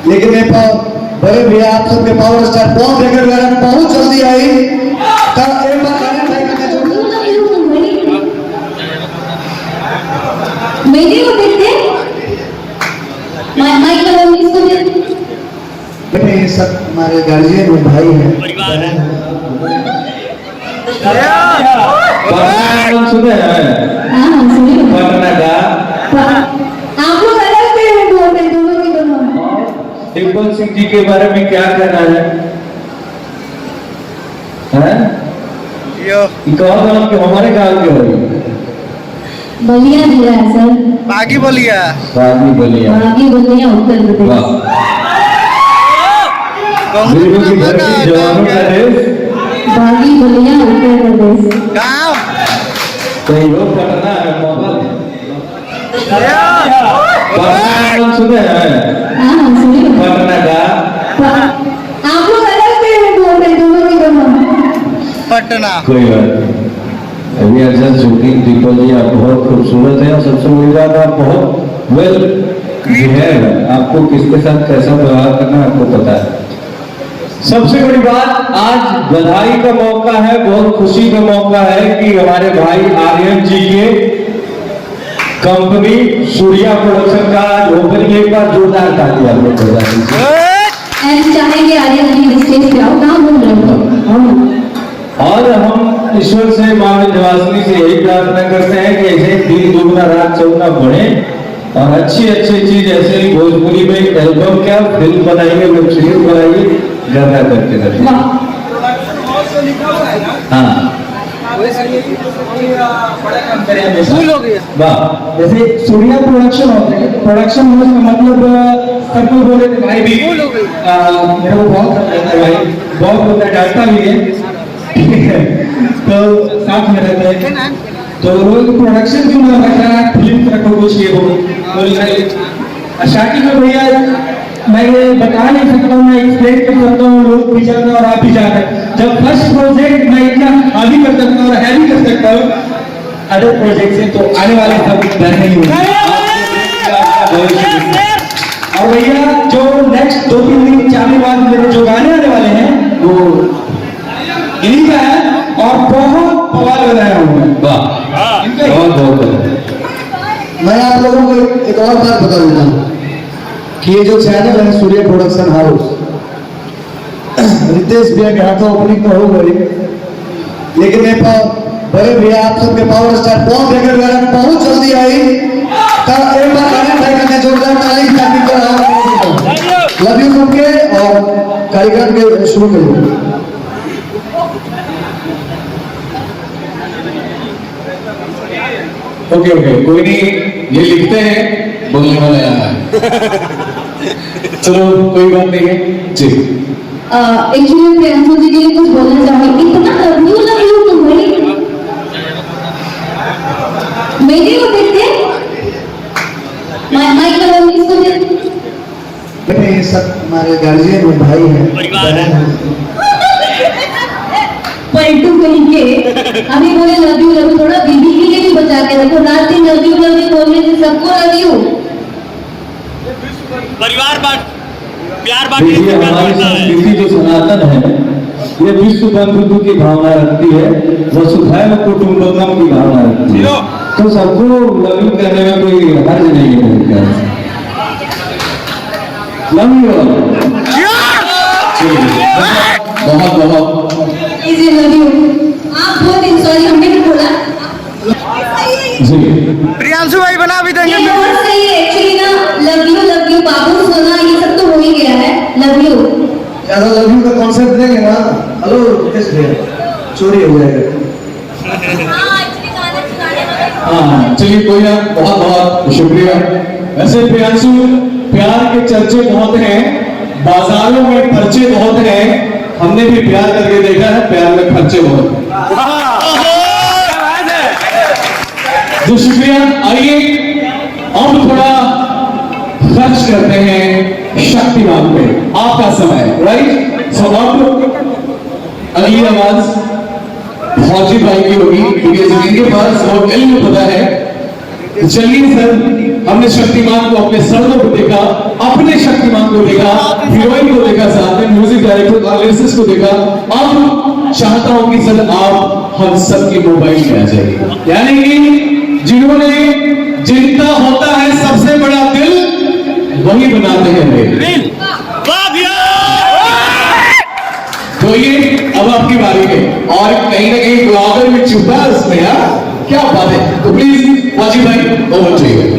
लेकिन मैं बड़े भैया आप सबके पावर स्टार बहुत जगह वगैरह बहुत जल्दी आई तब एक बार गाने भाई का मेरे को देखते माइक लगाओ इसको दे बेटे सब हमारे गार्जियन और भाई हैं परिवार है। पटना सुने हैं? हाँ सुनिए पटना का आप लोग अलग पे बोल रहे दोनों के दोनों इकबाल सिंह जी के बारे में क्या कहना है? हैं? ये कौन गांव के? हमारे गांव के हो? बलिया जिला है सर बागी बोलिया बागी बलिया। बागी बलिया उत्तर प्रदेश वाह। वीरों की धरती, जवानों का देश। बागी बलिया उत्तर प्रदेश गाँव कहीं लोग पटना है मोहब्बत। पटना सुने हैं? हाँ सुनिए पटना का आप लोग अलग पे बोल रहे दोनों के दोनों पटना कोई बात नहीं। अभी अच्छा शूटिंग दीपक जी आप बहुत खूबसूरत है और सबसे बड़ी बात आप बहुत वेल है। आपको किसके साथ कैसा व्यवहार करना है आपको पता है। सबसे बड़ी बात आज बधाई का मौका है, बहुत खुशी का मौका है कि हमारे भाई आर्यन जी के कंपनी सूर्या प्रोडक्शन का ओपनिंग एक बार जोरदार ताली आप लोग बजा दीजिए। एंड चाहेंगे आर्यन जी स्टेज पे आओ कहाँ बोल रहे हो और हम ईश्वर से मां विंध्यवासिनी से यही प्रार्थना करते हैं कि ऐसे दिन दुगना रात चौगुना बढ़े और अच्छी अच्छी चीज ऐसे ही भोजपुरी में एल्बम क्या फिल्म बनाइए, वेब सीरीज बनाइए, ज्यादा करके रखिए। हाँ फूल हो गया वाह। जैसे सूर्या प्रोडक्शन होते हैं, प्रोडक्शन हाउस का मतलब सब कोई बोले थे भाई भी फूल हो गई मेरे को बहुत अच्छा लगता है भाई, बहुत होता है, डांटता भी है तो साथ में रहते हैं तो रोज प्रोडक्शन क्यों ना रखा, फिल्म रखो कुछ ये हो स्टार्टिंग में भैया मैं ये बता नहीं सकता हूँ, मैं एक्सप्लेन कर सकता हूँ, लोग भी जाते हैं और आप भी जाते हैं। जब फर्स्ट प्रोजेक्ट मैं इतना आगे कर सकता हूँ और हैवी कर सकता हूँ अदर प्रोजेक्ट से, तो आने वाले सब डर नहीं होंगे। और भैया जो नेक्स्ट 2-3 दिन 4 दिन बाद मेरे जो गाने आने वाले हैं वो इन्हीं का है और बहुत बवाल बनाया हुआ है। वाह बहुत बहुत मैं आप लोगों को एक और बात बता देता हूँ कि ये जो चैनल है सूर्य प्रोडक्शन हाउस रितेश भैया के हाथों ओपनिंग तो हो गई, लेकिन मैं बड़े भैया आप सबके पावर स्टार बहुत जगह वगैरह बहुत जल्दी आई तब एक बार गाने भाई का जोरदार ताली लव यू सबके और कार्यक्रम के शुरू करिए। ओके ओके कोई नहीं, ये लिखते हैं बोलने वाला आता है। चलो कोई बात नहीं है जी। एक्चुअली मैं अंशु जी के लिए कुछ बोलना चाहूंगी। इतना लव यू तुम भाई मेरे को देखते माइक लगाओ इसको दे बेटे सब हमारे गार्जियन और भाई हैं परिवार है। पलटू कहीं के अभी बोले लव यू थोड़ा दीदी के लिए भी बचा के रखो, रात दिन लव यू बोलने से सबको लव यू परिवार बांट प्यार बांटने देखिए से क्या हमारी होता है। संस्कृति जो सनातन है ये विश्व बंधुत्व की भावना रखती है, वसुधैव कुटुंबकम की भावना रखती है, तो सबको लव यू कहने में कोई हर्ज नहीं है। लव यू बहुत बहुत इजी लव यू आप बोल दिन सॉरी हमने भी बोला जी। प्रियांशु भाई बना भी देंगे ये और सही है एक्चुअली ना लव यू बाबू सोना ये सब तो हो ही गया है लव यू ज्यादा लव यू का कॉन्सेप्ट देंगे ना, हेलो रितेश भैया चोरी हो जाएगा। हाँ चलिए कोई ना, बहुत बहुत शुक्रिया। वैसे प्रियांशु प्यार के चर्चे बहुत हैं, बाजारों में पर्चे बहुत हैं, हमने भी प्यार करके देखा है, प्यार में खर्चे बहुत हैं। जो शुक्रिया। आइए अब थोड़ा खर्च करते हैं शक्तिमान पे, आपका समय राइट। सो अब अगली आवाज फौजी भाई की होगी क्योंकि जिनके पास वो इल्म पता है। चलिए सर, हमने शक्तिमान को अपने सरों पर देखा, अपने शक्तिमान को को देखा, हीरोइन को देखा, साथ में म्यूजिक डायरेक्टर और लिरिसिस्ट को देखा। अब चाहता हूं कि सर आप हम सब की मोबाइल में आ जाइए, यानी कि जिनका होता है सबसे बड़ा दिल वही बनाते हैं रेल। वाह भैया। तो ये अब आपकी बारी है और कहीं ना कहीं ब्लॉगर में छुपा है उसमें, यार क्या बात है। तो प्लीज वाजी भाई ओवर टू यू।